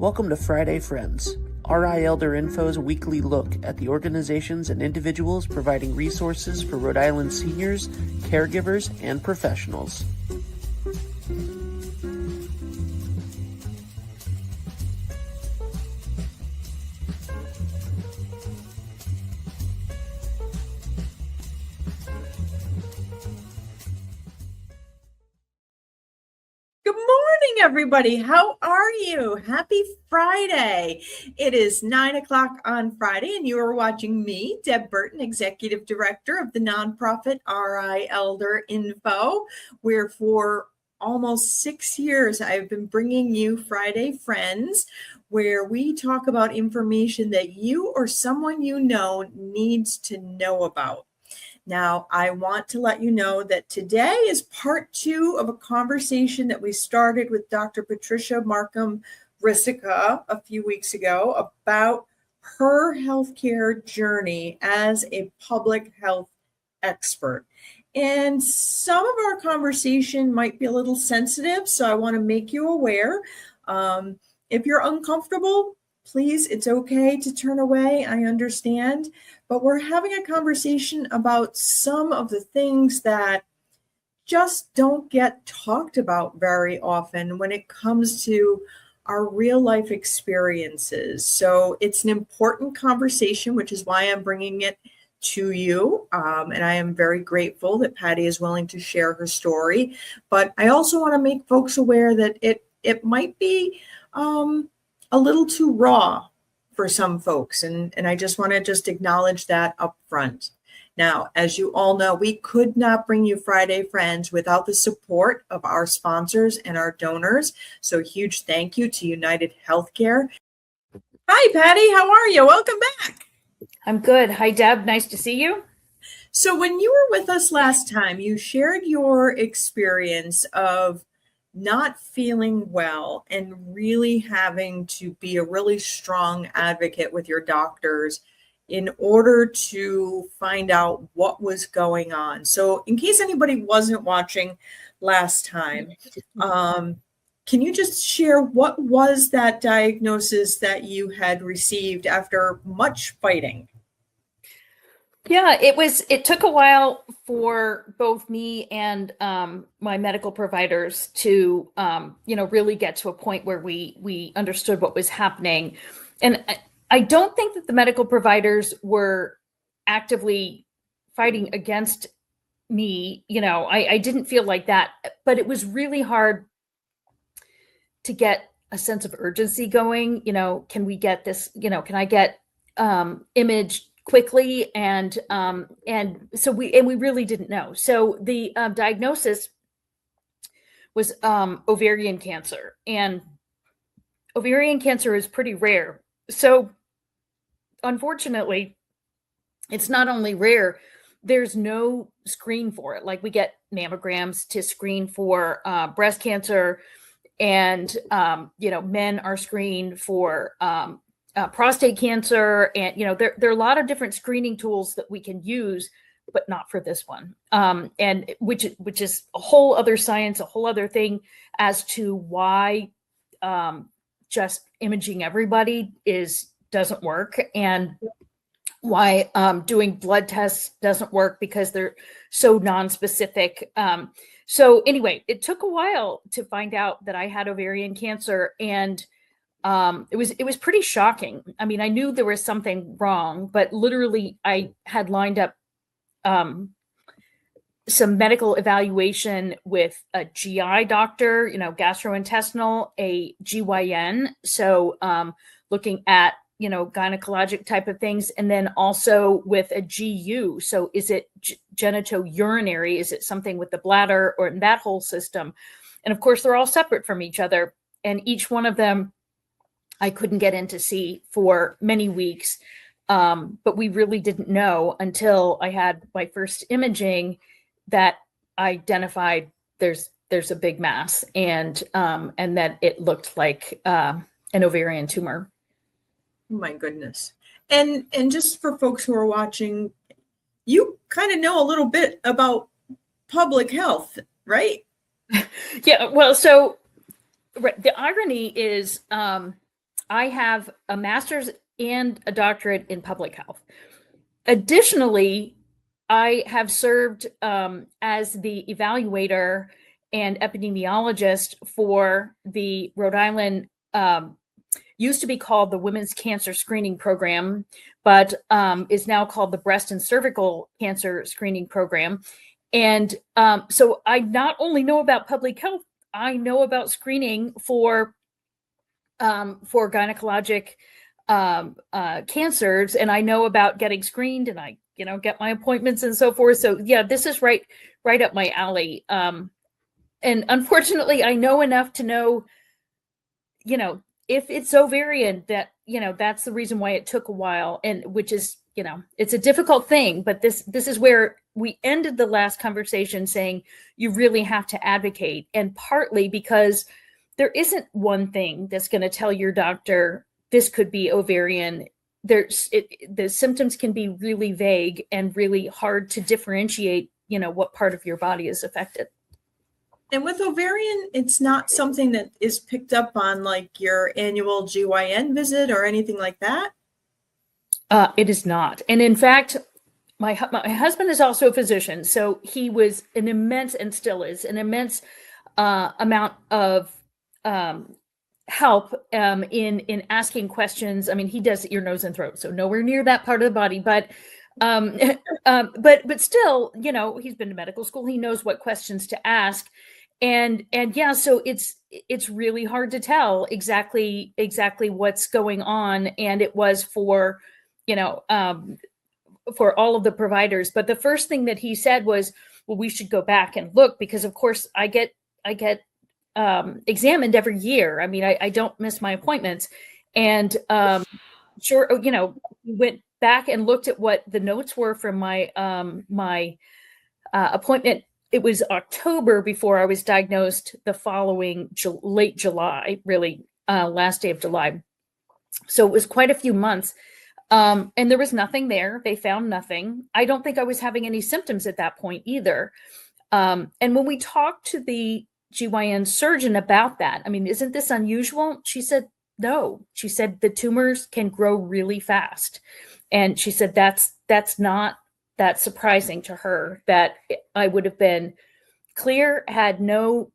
Welcome to Friday Friends, RI Elder Info's weekly look at the organizations and individuals providing resources for Rhode Island seniors, caregivers, and professionals. Everybody, how are you? Happy Friday. It is 9 o'clock on Friday, and you are watching me, Deb Burton, Executive Director of the nonprofit RI Elder Info, where for almost 6 years I've been bringing you Friday Friends, where we talk about information that you or someone you know needs to know about. Now, I want to let you know that today is part 2 of a conversation that we started with Dr. Patricia Markham Risica a few weeks ago about her healthcare journey as a public health expert. And some of our conversation might be a little sensitive, so I want to make you aware. If you're uncomfortable, please, it's okay to turn away. I understand. But we're having a conversation about some of the things that just don't get talked about very often when it comes to our real life experiences. So it's an important conversation, which is why I'm bringing it to you. And I am very grateful that Patty is willing to share her story. But I also want to make folks aware that it might be a little too raw for some folks. And I just want to acknowledge that up front. Now, as you all know, we could not bring you Friday Friends without the support of our sponsors and our donors. So huge thank you to United Healthcare. Hi, Patty. How are you? Welcome back. I'm good. Hi, Deb. Nice to see you. So when you were with us last time, you shared your experience of not feeling well and really having to be a really strong advocate with your doctors in order to find out what was going on. So in case anybody wasn't watching last time, can you just share what was that diagnosis that you had received after much fighting? Yeah, it took a while for both me and my medical providers to, really get to a point where we understood what was happening. And I don't think that the medical providers were actively fighting against me. I didn't feel like that, but it was really hard to get a sense of urgency going. Can we get this, can I get imaged quickly? And so we really didn't know. So the diagnosis was ovarian cancer, and ovarian cancer is pretty rare. So unfortunately, it's not only rare, there's no screen for it. Like we get mammograms to screen for breast cancer, and men are screened for prostate cancer, and there are a lot of different screening tools that we can use, but not for this one. And which is a whole other science, a whole other thing as to why just imaging everybody doesn't work, and why doing blood tests doesn't work, because they're so non-specific. So anyway, it took a while to find out that I had ovarian cancer, and it was pretty shocking. I mean, I knew there was something wrong, but literally I had lined up some medical evaluation with a GI doctor, gastrointestinal, a GYN. So looking at, gynecologic type of things, and then also with a GU. So is it genitourinary? Is it something with the bladder or in that whole system? And of course, they're all separate from each other. And each one of them I couldn't get in to see for many weeks. But we really didn't know until I had my first imaging that I identified there's a big mass, and that it looked like an ovarian tumor. Oh my goodness. And just for folks who are watching, you kind of know a little bit about public health, right? Yeah, well, so the irony is I have a master's and a doctorate in public health. Additionally, I have served as the evaluator and epidemiologist for the Rhode Island, used to be called the Women's Cancer Screening Program, but is now called the Breast and Cervical Cancer Screening Program. And so I not only know about public health, I know about screening for gynecologic cancers, and I know about getting screened, and I, get my appointments and so forth. So yeah, this is right up my alley. And unfortunately, I know enough to know, if it's ovarian, that, that's the reason why it took a while, and which is, it's a difficult thing, but this is where we ended the last conversation saying you really have to advocate, and partly because there isn't one thing that's going to tell your doctor this could be ovarian. The symptoms can be really vague and really hard to differentiate, what part of your body is affected. And with ovarian, it's not something that is picked up on like your annual GYN visit or anything like that? It is not. And in fact, my husband is also a physician. So he was an immense, and still is, an immense amount of help in asking questions. I mean, he does ear, nose, and throat, so nowhere near that part of the body, but still, he's been to medical school. He knows what questions to ask. And yeah, so it's really hard to tell exactly what's going on. And it was for all of the providers. But the first thing that he said was, well, we should go back and look, because of course I get examined every year. I mean, I don't miss my appointments. And sure, we went back and looked at what the notes were from my appointment. It was October before I was diagnosed, the following late July, really last day of July. So it was quite a few months. And there was nothing there. They found nothing. I don't think I was having any symptoms at that point either. And when we talked to the GYN surgeon about that, I mean, isn't this unusual? She said, no. She said the tumors can grow really fast. And she said that's not that surprising to her, that I would have been clear, had no,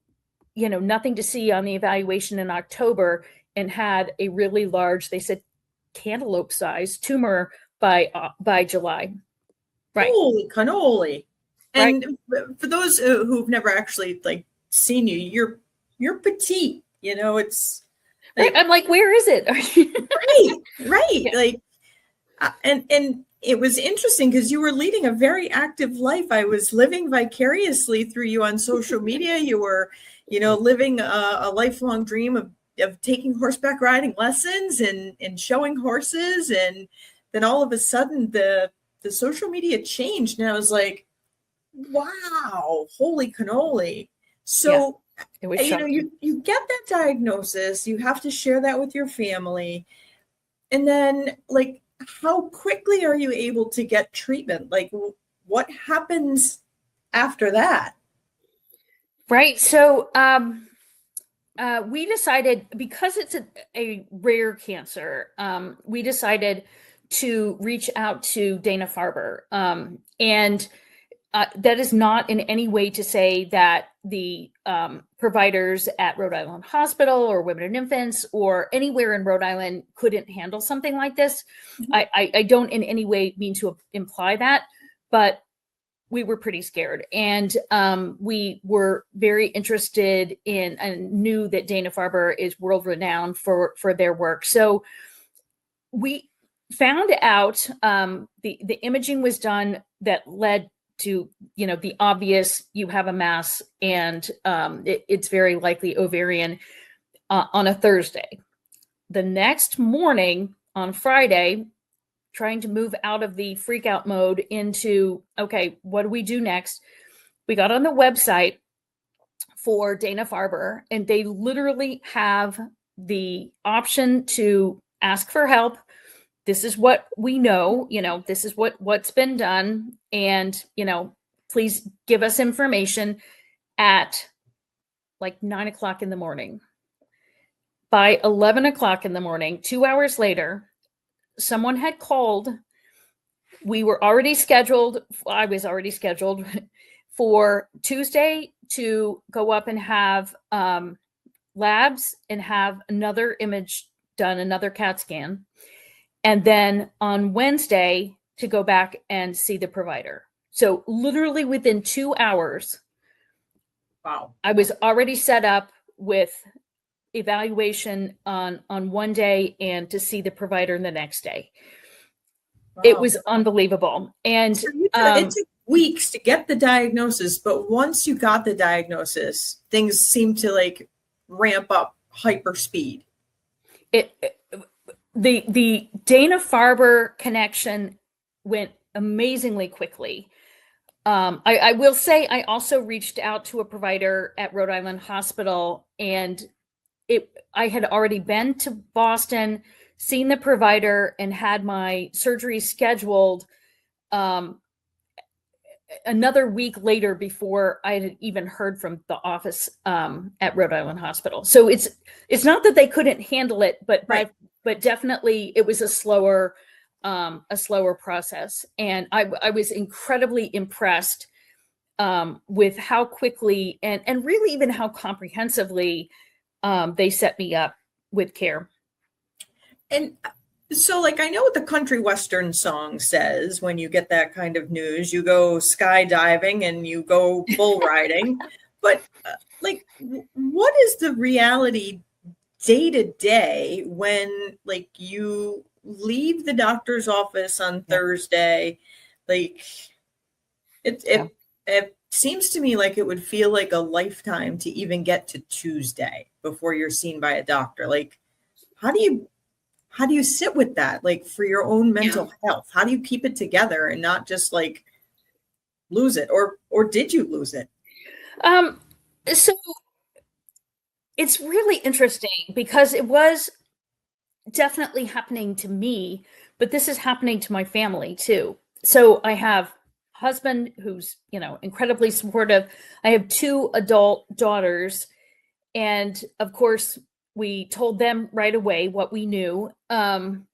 nothing to see on the evaluation in October, and had a really large, they said, cantaloupe size tumor by July. Right. Holy cannoli. And for those who've never actually seen you, you're petite, it's like, I'm like, where is it? right. Yeah. And it was interesting because you were leading a very active life. I was living vicariously through you on social media. You were, living a lifelong dream of taking horseback riding lessons and showing horses. And then all of a sudden the social media changed. And I was like, wow, holy cannoli. So, yeah, it was you get that diagnosis, you have to share that with your family. And then how quickly are you able to get treatment? What happens after that? Right. So we decided, because it's a rare cancer, we decided to reach out to Dana-Farber. And that is not in any way to say that the providers at Rhode Island Hospital or Women and Infants or anywhere in Rhode Island couldn't handle something like this. Mm-hmm. I don't in any way mean to imply that, but we were pretty scared. And we were very interested in and knew that Dana-Farber is world renowned for their work. So we found out the imaging was done that led to, the obvious, you have a mass and it's very likely ovarian on a Thursday. The next morning on Friday, trying to move out of the freak out mode into, okay, what do we do next? We got on the website for Dana-Farber, and they literally have the option to ask for help. This is what we know, this is what's been done. And, please give us information at 9:00 in the morning. by 11 o'clock in the morning, 2 hours later, someone had called. We were already scheduled. I was already scheduled for Tuesday to go up and have labs and have another image done, another CAT scan. And then on Wednesday to go back and see the provider. So literally within 2 hours, Wow. I was already set up with evaluation on one day and to see the provider the next day. Wow. It was unbelievable. And So it took weeks to get the diagnosis, but once you got the diagnosis, things seemed to like ramp up hyper speed. The Dana-Farber connection went amazingly quickly. I will say I also reached out to a provider at Rhode Island Hospital, and I had already been to Boston, seen the provider, and had my surgery scheduled another week later before I had even heard from the office at Rhode Island Hospital. So it's not that they couldn't handle it, but Right. but definitely it was a slower process. And I was incredibly impressed with how quickly and really even how comprehensively they set me up with care. And so, like, I know what the country western song says when you get that kind of news. You go skydiving and you go bull riding. But, like, what is the reality day to day when, like, you leave the doctor's office on Thursday? Like, it seems to me like it would feel like a lifetime to even get to Tuesday before you're seen by a doctor. Like, how do you sit with that, like, for your own mental health? How do you keep it together and not just like lose it? Or did you lose it? So it's really interesting because it was definitely happening to me, but this is happening to my family too. So I have a husband who's, incredibly supportive. I have 2 adult daughters, and of course we told them right away what we knew. And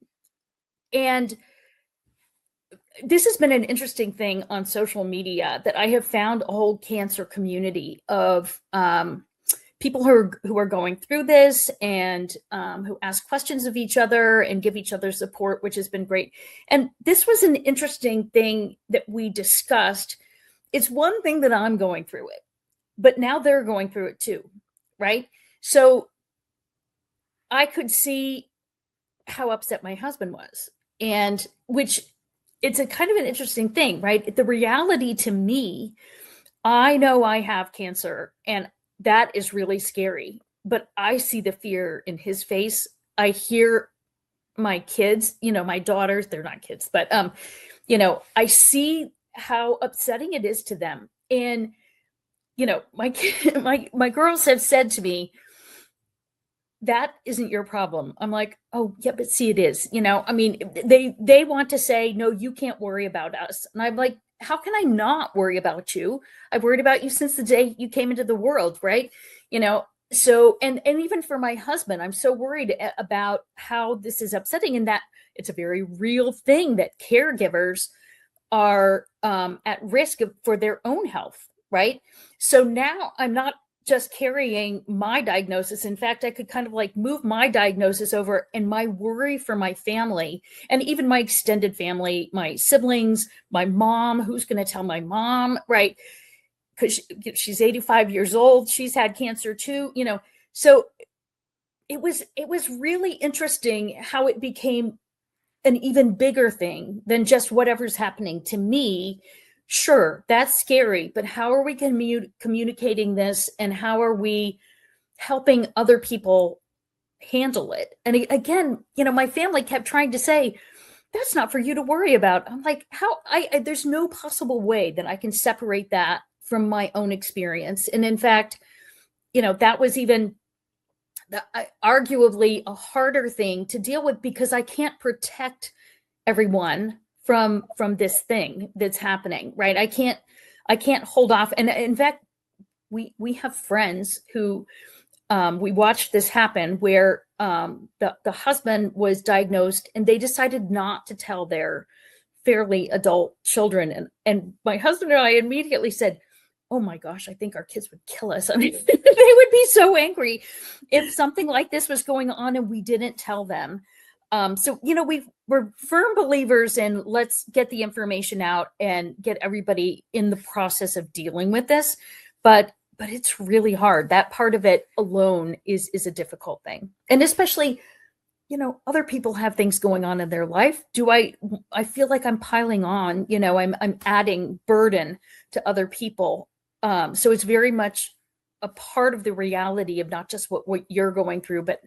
this has been an interesting thing on social media, that I have found a whole cancer community of people who are going through this and who ask questions of each other and give each other support, which has been great. And this was an interesting thing that we discussed. It's one thing that I'm going through it, but now they're going through it too, right? So I could see how upset my husband was, and which it's a kind of an interesting thing, right? The reality to me, I know I have cancer, and that is really scary, but I see the fear in his face. I hear my kids, my daughters, they're not kids, but, I see how upsetting it is to them. And, my girls have said to me, that isn't your problem. I'm like, oh yeah, but see, it is, they want to say, no, you can't worry about us. And I'm like, how can I not worry about you? I've worried about you since the day you came into the world, right? So, and even for my husband, I'm so worried about how this is upsetting, and that it's a very real thing that caregivers are at risk for their own health, right? So now I'm not just carrying my diagnosis. In fact, I could kind of like move my diagnosis over, and my worry for my family and even my extended family, my siblings, my mom, who's going to tell my mom, right? Because she's 85 years old. She's had cancer too, So it was really interesting how it became an even bigger thing than just whatever's happening to me. Sure, that's scary, but how are we communicating this, and how are we helping other people handle it? And again, my family kept trying to say, that's not for you to worry about. I'm like, there's no possible way that I can separate that from my own experience. And in fact, that was even arguably a harder thing to deal with, because I can't protect everyone from this thing that's happening, right? I can't hold off. And in fact, we have friends who we watched this happen where the husband was diagnosed and they decided not to tell their fairly adult children. And my husband and I immediately said, oh my gosh, I think our kids would kill us. I mean, they would be so angry if something like this was going on and we didn't tell them. So, we're firm believers in let's get the information out and get everybody in the process of dealing with this. But it's really hard. That part of it alone is a difficult thing. And especially, other people have things going on in their life. I feel like I'm piling on, I'm adding burden to other people. So it's very much a part of the reality of not just what you're going through, but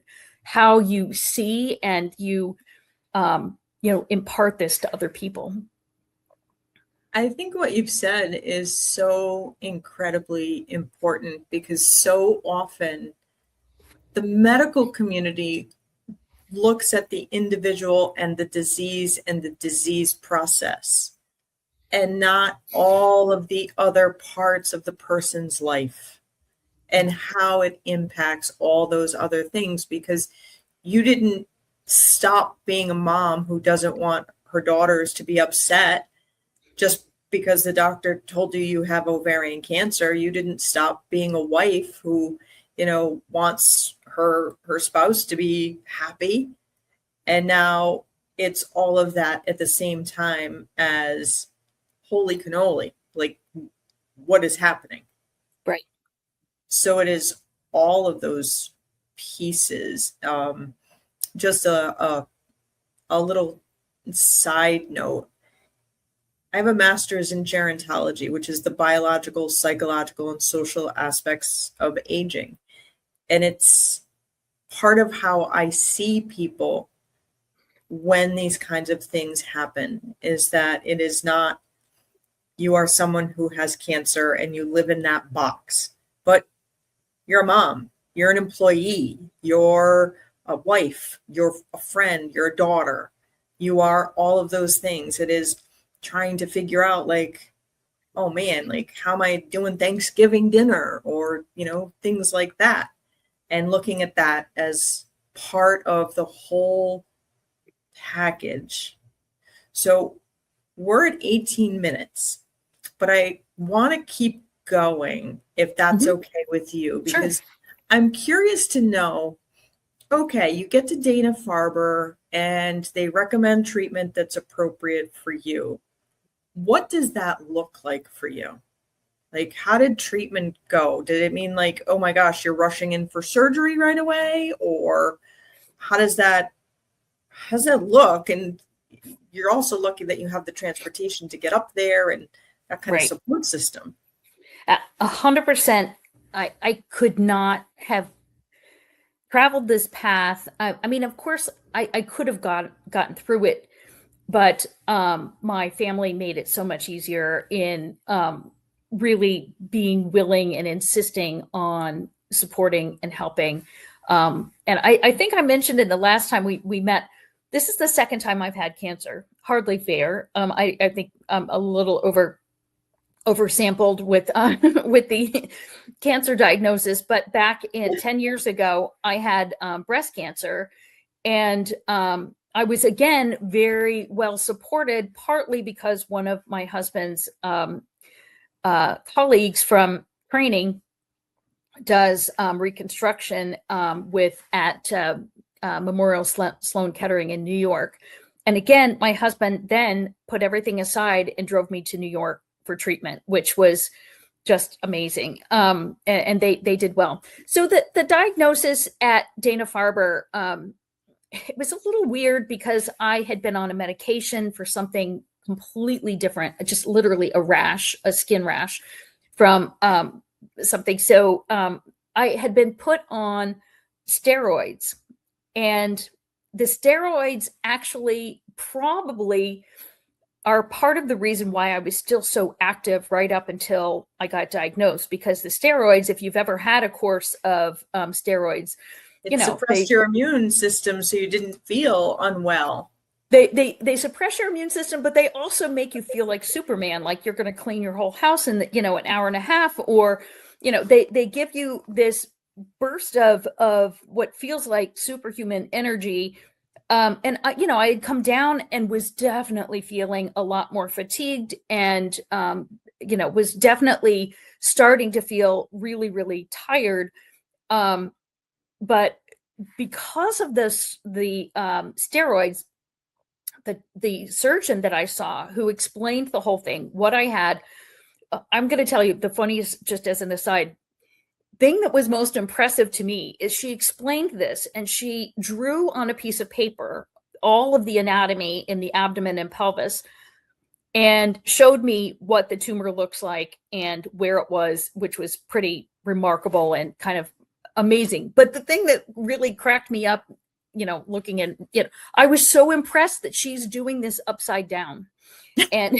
how you see and you impart this to other people. I think what you've said is so incredibly important because so often the medical community looks at the individual and the disease process and not all of the other parts of the person's life and how it impacts all those other things, because you didn't stop being a mom who doesn't want her daughters to be upset just because the doctor told you you have ovarian cancer. You didn't stop being a wife who, wants her spouse to be happy. And now it's all of that at the same time as holy cannoli, like what is happening? Right. So it is all of those pieces. Just a little side note. I have a master's in gerontology, which is the biological, psychological, and social aspects of aging. And it's part of how I see people when these kinds of things happen, is that it is not you are someone who has cancer and you live in that box, but you're a mom, you're an employee, you're a wife, you're a friend, you're a daughter, you are all of those things. It is trying to figure out like, oh man, like how am I doing Thanksgiving dinner or, things like that. And looking at that as part of the whole package. So we're at 18 minutes, but I want to keep going if that's okay with you, because sure. I'm curious to know, okay, you get to Dana-Farber and they recommend treatment that's appropriate for you. What does that look like for you? Like, how did treatment go? Did it mean like, oh my gosh, you're rushing in for surgery right away? Or how does that look? And you're also lucky that you have the transportation to get up there and that kind of support system. 100%. I could not have traveled this path. I mean, of course, I could have gotten through it, but my family made it so much easier in really being willing and insisting on supporting and helping. And I think I mentioned in the last time we met, this is the second time I've had cancer. Hardly fair. I think I'm a little oversampled with with the cancer diagnosis, but back in 10 years ago, I had breast cancer, and I was again very well supported, partly because one of my husband's colleagues from training does reconstruction at Memorial Sloan Kettering in New York. And again, my husband then put everything aside and drove me to New York for treatment, which was just amazing. And they did well. So the diagnosis at Dana-Farber, it was a little weird because I had been on a medication for something completely different, just literally a skin rash from something. So I had been put on steroids, and the steroids actually probably are part of the reason why I was still so active right up until I got diagnosed, because the steroids, if you've ever had a course of steroids, it suppressed your immune system so you didn't feel unwell. They suppress your immune system, but they also make you feel like Superman, like you're going to clean your whole house in an hour and a half, or they give you this burst of what feels like superhuman energy. And I had come down and was definitely feeling a lot more fatigued, and was definitely starting to feel really, really tired. But because of the steroids, the surgeon that I saw, who explained the whole thing, what I had, I'm going to tell you the funniest, just as an aside, thing that was most impressive to me is she explained this, and she drew on a piece of paper all of the anatomy in the abdomen and pelvis, and showed me what the tumor looks like and where it was, which was pretty remarkable and kind of amazing. But the thing that really cracked me up, looking at, I was so impressed that she's doing this upside down. And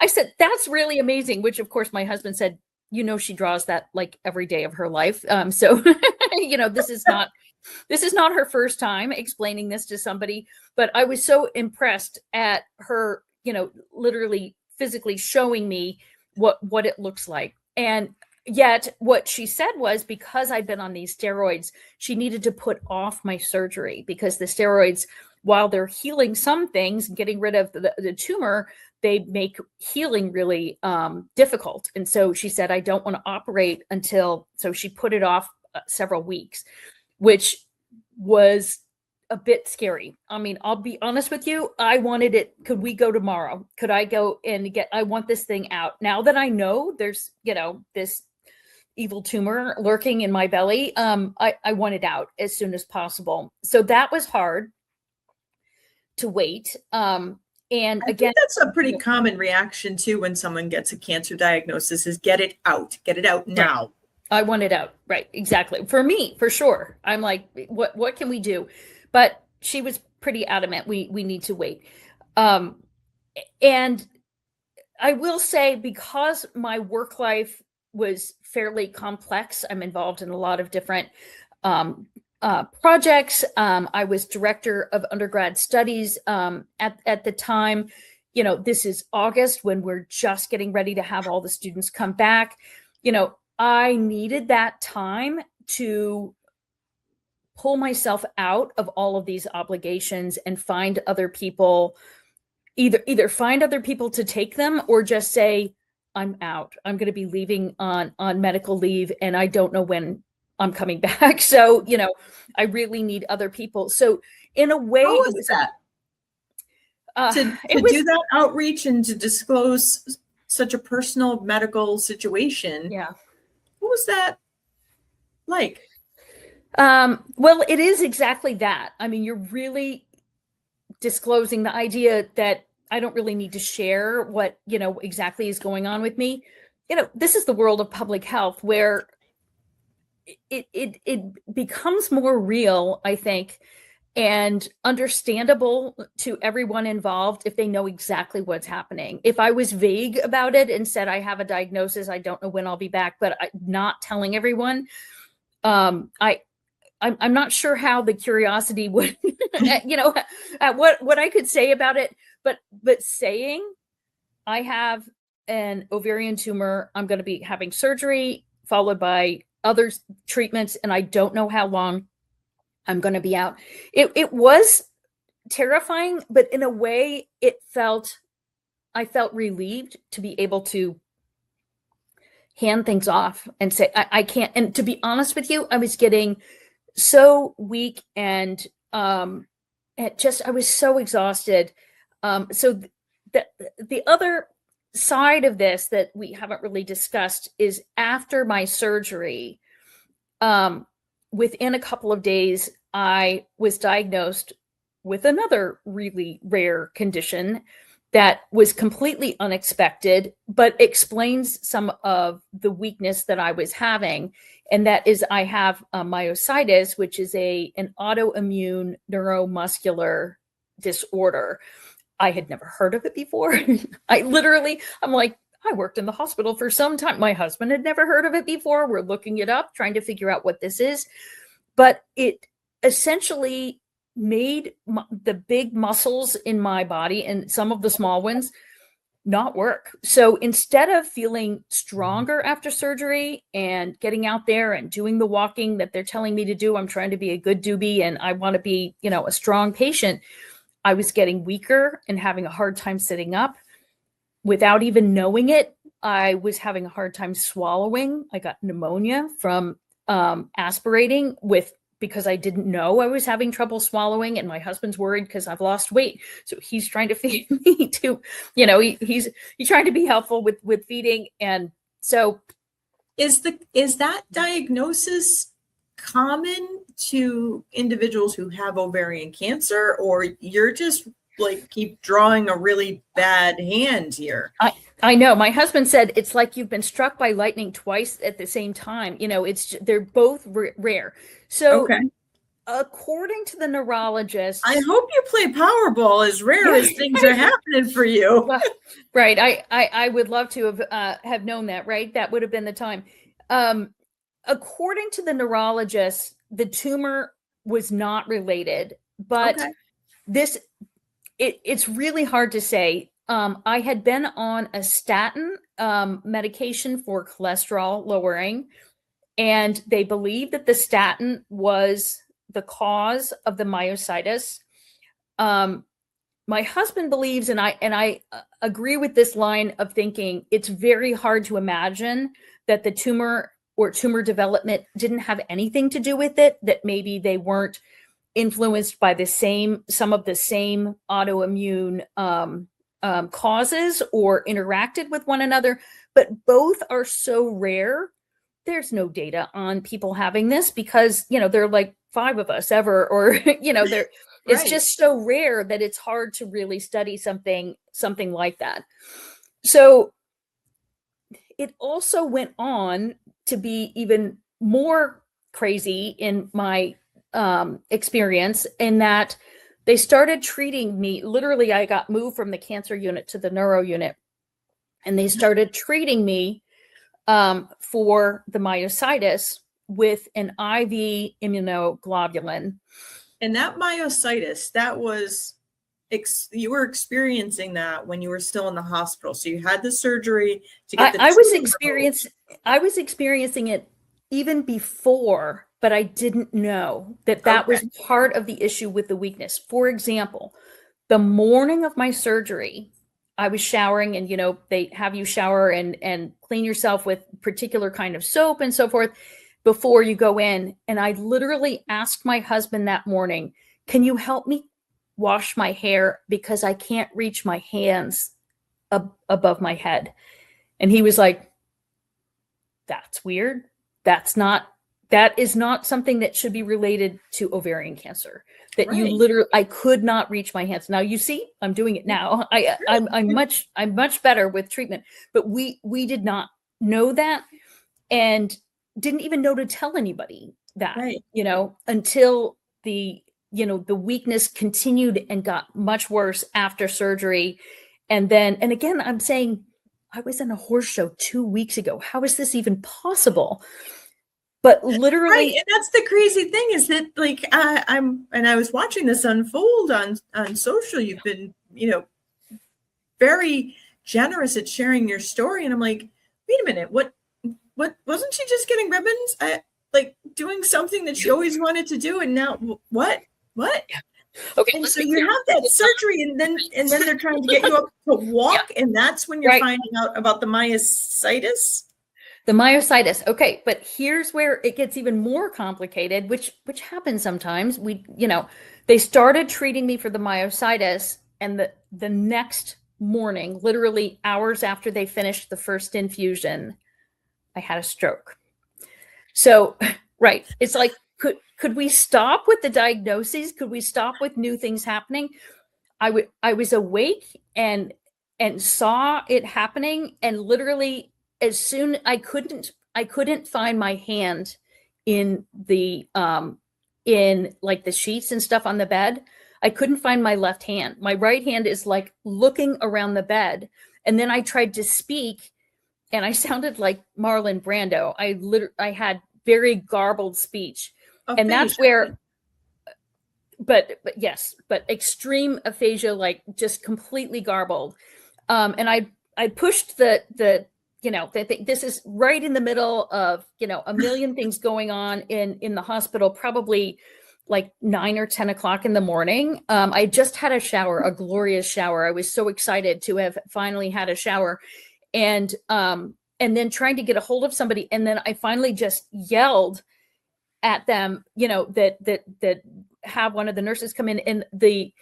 I said, that's really amazing, which of course my husband said, she draws that like every day of her life. So, this is not her first time explaining this to somebody, but I was so impressed at her, literally physically showing me what it looks like. And yet what she said was, because I'd been on these steroids, she needed to put off my surgery, because the steroids, while they're healing some things and getting rid of the tumor, they make healing really difficult. And so she said, I don't want to operate until, so she put it off several weeks, which was a bit scary. I mean, I'll be honest with you. I wanted it. Could we go tomorrow? Could I go and I want this thing out now that I know there's, this evil tumor lurking in my belly. I want it out as soon as possible. So that was hard to wait. And I again, think that's a pretty common reaction too when someone gets a cancer diagnosis, is get it out now. I want it out. Right. Exactly. For me, for sure. I'm like, what can we do? But she was pretty adamant. We need to wait. And I will say, because my work life was fairly complex, I'm involved in a lot of different projects. I was director of undergrad studies at the time. This is August, when we're just getting ready to have all the students come back. I needed that time to pull myself out of all of these obligations and find other people, either find other people to take them, or just say, I'm out. I'm going to be leaving on medical leave, and I don't know when I'm coming back. So, I really need other people. So in a way, how was that? To do that outreach and to disclose such a personal medical situation. Yeah. What was that like? Well, it is exactly that. I mean, you're really disclosing the idea that I don't really need to share what, exactly is going on with me. This is the world of public health, where it becomes more real, I think, and understandable to everyone involved if they know exactly what's happening. If I was vague about it and said, I have a diagnosis, I don't know when I'll be back, but not telling everyone, I'm not sure how the curiosity would, what I could say about it, but saying I have an ovarian tumor, I'm going to be having surgery followed by other treatments, and I don't know how long I'm going to be out. It was terrifying, but in a way I felt relieved to be able to hand things off and say, I can't. And to be honest with you, I was getting so weak, and I was so exhausted. So the other side of this that we haven't really discussed is, after my surgery, within a couple of days, I was diagnosed with another really rare condition that was completely unexpected, but explains some of the weakness that I was having. And that is, I have myositis, which is an autoimmune neuromuscular disorder. I had never heard of it before. I'm like, I worked in the hospital for some time. My husband had never heard of it before. We're looking it up, trying to figure out what this is. But it essentially made the big muscles in my body, and some of the small ones, not work. So instead of feeling stronger after surgery and getting out there and doing the walking that they're telling me to do, I'm trying to be a good doobie and I want to be, a strong patient. I was getting weaker and having a hard time sitting up. Without even knowing it, I was having a hard time swallowing. I got pneumonia from aspirating because I didn't know I was having trouble swallowing, and my husband's worried because I've lost weight. So he's trying to feed me too. He's trying to be helpful with feeding. And so is that diagnosis common to individuals who have ovarian cancer, or you're just like keep drawing a really bad hand here? I know. My husband said it's like you've been struck by lightning twice at the same time. They're both rare. So okay. According to the neurologist, I hope you play Powerball as rare as things are happening for you. Well, right. I would love to have known that, right? That would have been the time. According to the neurologist, the tumor was not related, but it's really hard to say. I had been on a statin medication for cholesterol lowering, and they believed that the statin was the cause of the myositis. My husband believes, and I agree with this line of thinking, it's very hard to imagine that the tumor or tumor development didn't have anything to do with it, that maybe they weren't influenced by some of the same autoimmune causes or interacted with one another, but both are so rare. There's no data on people having this because, there are like 5 of us ever, or, it's just so rare that it's hard to really study something like that. So it also went on to be even more crazy in my experience, in that they started treating me. Literally, I got moved from the cancer unit to the neuro unit, and they started treating me for the myositis with an IV immunoglobulin. And that myositis, that was, you were experiencing that when you were still in the hospital. So you had the surgery to get the I was experiencing it even before, but I didn't know that was part of the issue with the weakness. For example, the morning of my surgery, I was showering, and they have you shower and clean yourself with particular kind of soap and so forth before you go in. And I literally asked my husband that morning, can you help me wash my hair because I can't reach my hands above my head? And he was like, that's weird. That is not something that should be related to ovarian cancer. That you literally, I could not reach my hands. Now you see, I'm doing it now. I'm much better with treatment, but we did not know that, and didn't even know to tell anybody that, until the weakness continued and got much worse after surgery. And again, I'm saying, I was in a horse show 2 weeks ago. How is this even possible? But literally, and that's the crazy thing, is that I was watching this unfold on social. You've been, very generous at sharing your story. And I'm like, wait a minute, what wasn't she just getting ribbons? Doing something that she always wanted to do. And now what? Okay. And so you have that surgery, and then they're trying to get you up to walk. And that's when you're finding out about the myositis. The myositis. Okay. But here's where it gets even more complicated, which happens sometimes. They started treating me for the myositis, and the next morning, literally hours after they finished the first infusion, I had a stroke. So, it's like, could we stop with the diagnoses? Could we stop with new things happening? I was awake and saw it happening, and literally, as soon I couldn't find my hand in the in like the sheets and stuff on the bed. I couldn't find my left hand. My right hand is like looking around the bed. And then I tried to speak, and I sounded like Marlon Brando. I had very garbled speech. And that's where, but extreme aphasia, like just completely garbled. And I pushed this is right in the middle of, a million things going on in the hospital, probably like 9 or 10 o'clock in the morning. I just had a shower, a glorious shower. I was so excited to have finally had a shower, and then trying to get a hold of somebody. And then I finally just yelled at them, that have one of the nurses come in, and the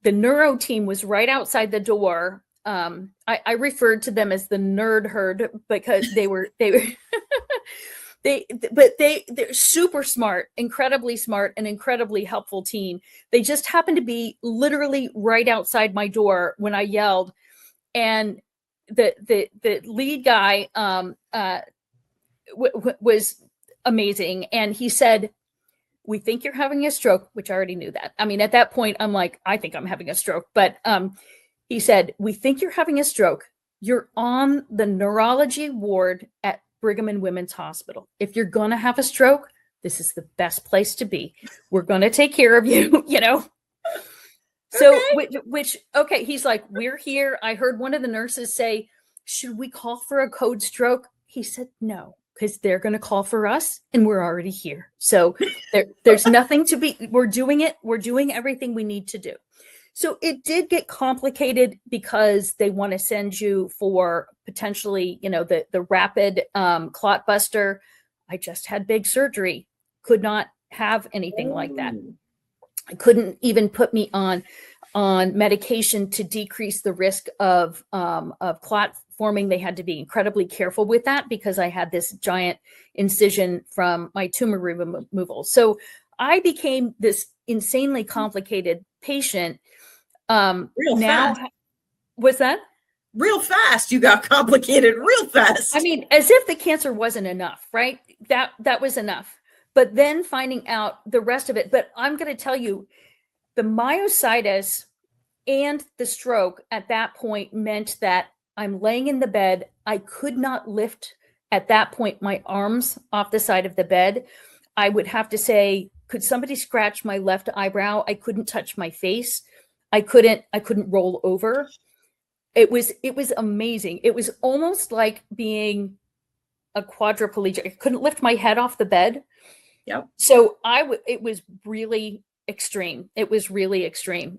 neuro team was right outside the door. I referred to them as the nerd herd because they're super smart, incredibly smart, and incredibly helpful team. They just happened to be literally right outside my door when I yelled, and the lead guy was amazing, and he said, "We think you're having a stroke," which I already knew that. I mean, at that point, I'm like, I think I'm having a stroke, but he said, "We think you're having a stroke. You're on the neurology ward at Brigham and Women's Hospital. If you're going to have a stroke, this is the best place to be. We're going to take care of you," So, okay. He's like, "We're here." I heard one of the nurses say, "Should we call for a code stroke?" He said, "No, because they're going to call for us and we're already here. So there's nothing to be, we're doing it. We're doing everything we need to do." So it did get complicated because they want to send you for potentially, the rapid clot buster. I just had big surgery, could not have anything like that. I couldn't even put me on medication to decrease the risk of clot forming. They had to be incredibly careful with that because I had this giant incision from my tumor removal. So I became this insanely complicated patient. Real fast. Was that? Real fast. You got complicated real fast. I mean, as if the cancer wasn't enough, right? That was enough. But then finding out the rest of it. But I'm going to tell you, the myositis and the stroke at that point meant that I'm laying in the bed. I could not lift at that point my arms off the side of the bed. I would have to say, "Could somebody scratch my left eyebrow?" I couldn't touch my face. I couldn't roll over. It was amazing. It was almost like being a quadriplegic. I couldn't lift my head off the bed. Yep. So it was really extreme. It was really extreme.